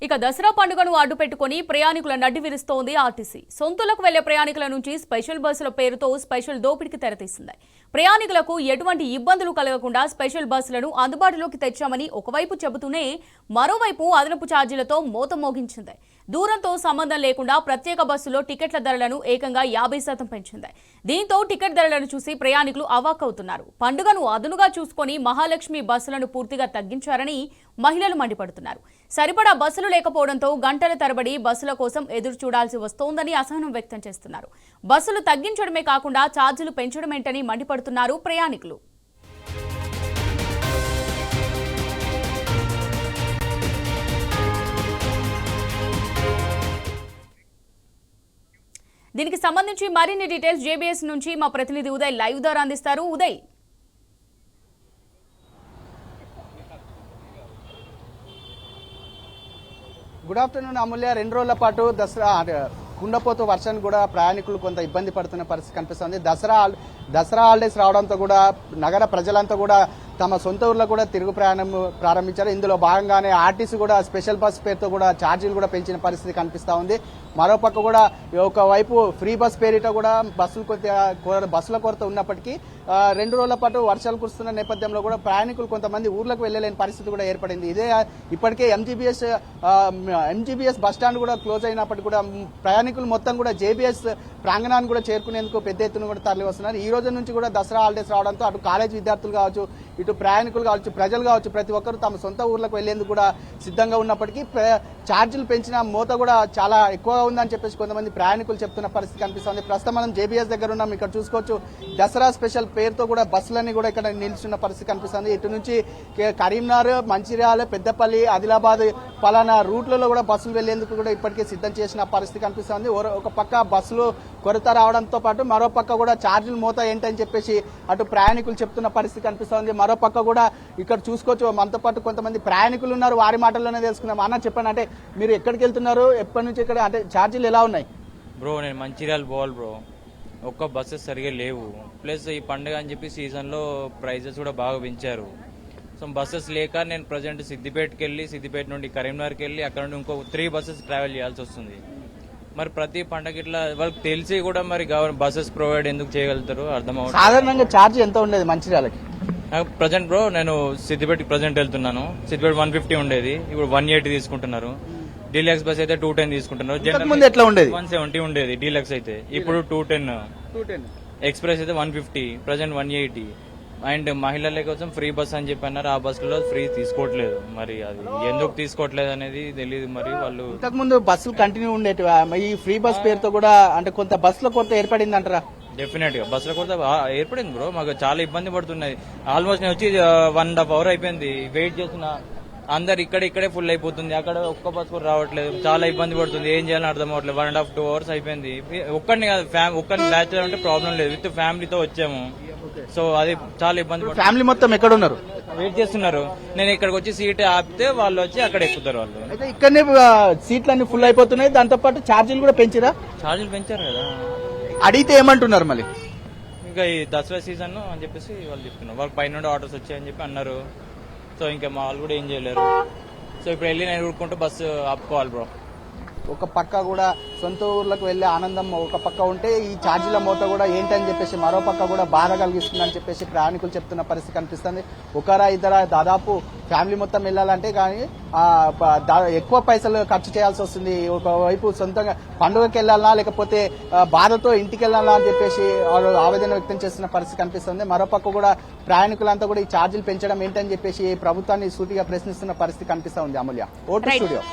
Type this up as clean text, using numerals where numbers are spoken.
ఇక దసరా పండుగను అడ్డు పెట్టుకుని ప్రయాణికుల నడ్డి విరుస్తోంది ఆర్టీసీ. సొంతలకు వెళ్లే ప్రయాణికుల నుంచి స్పెషల్ బస్సుల పేరుతో స్పెషల్ దోపిడీకి తెరతీసింది. ప్రయాణికులకు ఎటువంటి ఇబ్బందులు కలగకుండా స్పెషల్ బస్సులను అందుబాటులోకి తెచ్చామని ఒకవైపు చెబుతూనే మరోవైపు అదనపు ఛార్జీలతో మోత మోగించింది. దూరంతో సంబంధం లేకుండా ప్రత్యేక బస్సులో టికెట్ల ధరలను ఏకంగా 50% పెంచింది. దీంతో టికెట్ ధరలను చూసి ప్రయాణికులు అవాక్కవుతున్నారు. పండుగను అదునుగా చూసుకొని మహాలక్ష్మి బస్సులను పూర్తిగా తగ్గించారని మహిళలు మండిపడుతున్నారు. సరిపడా బస్సులు లేకపోవడంతో గంటల తరబడి బస్సుల కోసం ఎదురు చూడాల్సి వస్తోందని అసహనం వ్యక్తం చేస్తున్నారు. బస్సులు తగ్గించడమే కాకుండా ఛార్జీలు పెంచడమేంటని మండిపడుతున్నారు ప్రయాణికులు. దీనికి సంబంధించి మరిన్ని డీటెయిల్స్ జేబీఎస్ నుంచి మా ప్రతినిధి ఉదయ్ లైవ్ ద్వారా అందిస్తారు. ఉదయ్, గుడ్ ఆఫ్టర్నూన్ అమూల్య. 2 రోజుల పాటు దసరా కుండపోతు వర్షానికి కూడా ప్రయాణికులు కొంత ఇబ్బంది పడుతున్న పరిస్థితి కనిపిస్తుంది. దసరా హాలిడేస్ రావడంతో కూడా నగర ప్రజలంతా కూడా తమ సొంత ఊర్లో కూడా తిరుగు ప్రయాణం ప్రారంభించారు. ఇందులో భాగంగానే ఆర్టీసీ కూడా స్పెషల్ బస్ పేరుతో కూడా ఛార్జీలు కూడా పెంచిన పరిస్థితి కనిపిస్తూ ఉంది. మరోపక్క కూడా ఒకవైపు ఫ్రీ బస్ పేరిట కూడా బస్సుల కొరత ఉన్నప్పటికీ 2 రోజుల పాటు వర్షాలు కురుస్తున్న నేపథ్యంలో కూడా ప్రయాణికులు కొంతమంది ఊర్లకు వెళ్లలేని పరిస్థితి కూడా ఏర్పడింది. ఇదే ఇప్పటికే ఎంజీబీఎస్ బస్టాండ్ కూడా క్లోజ్ అయినప్పటికీ కూడా ప్రయాణికులు మొత్తం కూడా జేబీఎస్ ప్రాంగణాన్ని కూడా చేరుకునేందుకు పెద్ద ఎత్తున కూడా తరలి వస్తున్నారు. ఈ రోజు నుంచి కూడా దసరా హాలిడేస్ రావడంతో అటు కాలేజ్ విద్యార్థులు కావచ్చు, ఇటు ప్రయాణికులు కావచ్చు, ప్రజలు కావచ్చు, ప్రతి ఒక్కరు తమ సొంత ఊర్లకు వెళ్లేందుకు కూడా సిద్ధంగా ఉన్నప్పటికీ ఛార్జీలు పెంచిన మోత కూడా చాలా ఎక్కువగా ఉందని చెప్పేసి కొంతమంది ప్రయాణికులు చెప్తున్న పరిస్థితి కనిపిస్తుంది. ప్రస్తుతం మనం జేబీఎస్ దగ్గర ఉన్నాం. ఇక్కడ చూసుకోవచ్చు, దసరా స్పెషల్ పేరుతో కూడా బస్సులన్నీ కూడా ఇక్కడ నిలుచున్న పరిస్థితి కనిపిస్తుంది. ఇటు నుంచి కరీంనగర్, మంచిర్యాల, పెద్దపల్లి, ఆదిలాబాద్ పలానా రూట్లలో కూడా బస్సులు వెళ్లేందుకు కూడా ఇప్పటికే సిద్ధం చేసిన పరిస్థితి కనిపిస్తుంది. ఒక పక్క బస్సులు కొరత రావడంతో పాటు మరో పక్క కూడా ఛార్జీలు మోత ఏంటని చెప్పేసి అటు ప్రయాణికులు చెప్తున్న పరిస్థితి కనిపిస్తుంది. మరో పక్క కూడా ఇక్కడ చూసుకోవచ్చు, మనతో పాటు కొంతమంది ప్రయాణికులు ఉన్నారు. వారి మాటల్లోనే తెలుసుకుందాం. అన్న చెప్పండి, అంటే మీరు ఎక్కడికి వెళ్తున్నారు, ఎప్పటి నుంచి ఇక్కడ, అంటే ఛార్జీలు ఎలా ఉన్నాయి? బ్రో నేను మంచిర్యాల పోవాలి బ్రో, ఒక్క బస్సెస్ సరిగా లేవు. ప్లస్ ఈ పండుగ అని చెప్పి సీజన్లో ప్రైజెస్ కూడా బాగా పెంచారు. సో బస్సెస్ లేక నేను ప్రజెంట్ సిద్దిపేటకి వెళ్ళి, సిద్దిపేట నుండి కరీంనగర్కి వెళ్ళి అక్కడ నుండి ఇంకో 3 బస్సెస్ ట్రావెల్ చేయాల్సి వస్తుంది. మరి ప్రతి పండగ ఇట్లా వాళ్ళకి తెలిసి కూడా మరి బస్సెస్ ప్రొవైడ్ ఎందుకు చేయగలుగుతారు అర్థం అవుతుంది. సాధారణంగా ఛార్జ్ ఎంత ఉండేది మంచిర్యాలకి? ప్రజెంట్ బ్రో నేను సిద్దిపేటకి ప్రజెంట్ వెళ్తున్నాను. సిద్దిపేట 150 ఉండేది, ఇప్పుడు 180 తీసుకుంటున్నారు. డీలక్స్ బస్ అయితే 210 తీసుకుంటున్నారు. ముందు ఎట్లా ఉండేది? 170 ఉండేది డీలక్స్ అయితే, ఇప్పుడు 210. ఎక్స్ప్రెస్ అయితే 150, ప్రజెంట్ 180. అండ్ మహిళల కోసం ఫ్రీ బస్ అని చెప్పి అన్నారు. ఆ బస్సులో ఫ్రీ తీసుకోవట్లేదు. మరి అది ఎందుకు తీసుకోవట్లేదు అనేది తెలియదు. మరి వాళ్ళు ఇంతకు ముందు బస్సులు కంటిన్యూ ఉండేవి, ఈ ఫ్రీ బస్ పేరుతో కూడా అంటే కొంత బస్సుల కొరత ఏర్పడింది అంటారా? డెఫినెట్ గా బస్సుల కొరత ఏర్పడింది బ్రో. మాకు చాలా ఇబ్బంది పడుతున్నాయి. ఆల్మోస్ట్ నేను వచ్చి 1.5 hour అయిపోయింది వెయిట్ చేస్తున్నా. అందరు ఇక్కడే ఫుల్ అయిపోతుంది. అక్కడ ఒక్క బస్ కూడా రావట్లేదు. చాలా ఇబ్బంది పడుతుంది. ఏం చేయాలని అర్థం అవ్వట్లేదు. 1.5 2 hours అయిపోయింది. ఒక్కడిని కాదు, ఒక్కరిని బ్యాచులర్ అంటే ప్రాబ్లం లేదు, విత్ ఫ్యామిలీతో వచ్చాము. సో అది చాలా ఇబ్బంది. ఫ్యామిలీ మొత్తం ఎక్కడ ఉన్నారు? వెయిట్ చేస్తున్నారు. నేను ఇక్కడికి వచ్చి సీట్ ఆపితే వాళ్ళు వచ్చి అక్కడ ఎక్కుతారు. వాళ్ళు అయితే ఇక్కడనే సీట్లన్నీ ఫుల్ అయిపోతున్నాయి. దాంతో పాటు ఛార్జీలు కూడా పెంచిరా? ఛార్జీలు పెంచారు కదా. అడిగితే ఏమంటున్నారు మళ్ళీ? ఇంకా ఈ దసరా సీజన్ అని చెప్పేసి వాళ్ళు చెప్తున్నారు. వాళ్ళకి పైన ఆర్డర్స్ వచ్చాయని చెప్పి అన్నారు. సో ఇంకా మా వాళ్ళు కూడా ఏం చేయలేరు. సో ఇప్పుడు వెళ్ళి నేను ఊరుకుంటూ బస్సు ఆపుకోవాలి బ్రో. ఒక పక్క కూడా సొంత ఊర్లకు వెళ్లే ఆనందం ఒక పక్క ఉంటే, ఈ ఛార్జీల మోత కూడా ఏంటని చెప్పేసి మరో పక్క కూడా బాధ కలిగిస్తుందని చెప్పేసి ప్రయాణికులు చెప్తున్న పరిస్థితి కనిపిస్తుంది. ఒకరా ఇద్దరా దాదాపు ఫ్యామిలీ మొత్తం వెళ్ళాలంటే కానీ ఎక్కువ పైసలు ఖర్చు చేయాల్సి వస్తుంది. ఒకవైపు సొంతంగా పండుగకి వెళ్ళాలన్నా లేకపోతే బాధతో ఇంటికి వెళ్ళాలా అని చెప్పేసి వాళ్ళు ఆవేదన వ్యక్తం చేస్తున్న పరిస్థితి కనిపిస్తుంది. మరోపక్క కూడా ప్రయాణికులంతా కూడా ఈ ఛార్జీలు పెంచడం ఏంటని చెప్పేసి ప్రభుత్వాన్ని సూటిగా ప్రశ్నిస్తున్న పరిస్థితి కనిపిస్తా ఉంది. అమూల్య, ఓటు స్టూడియో.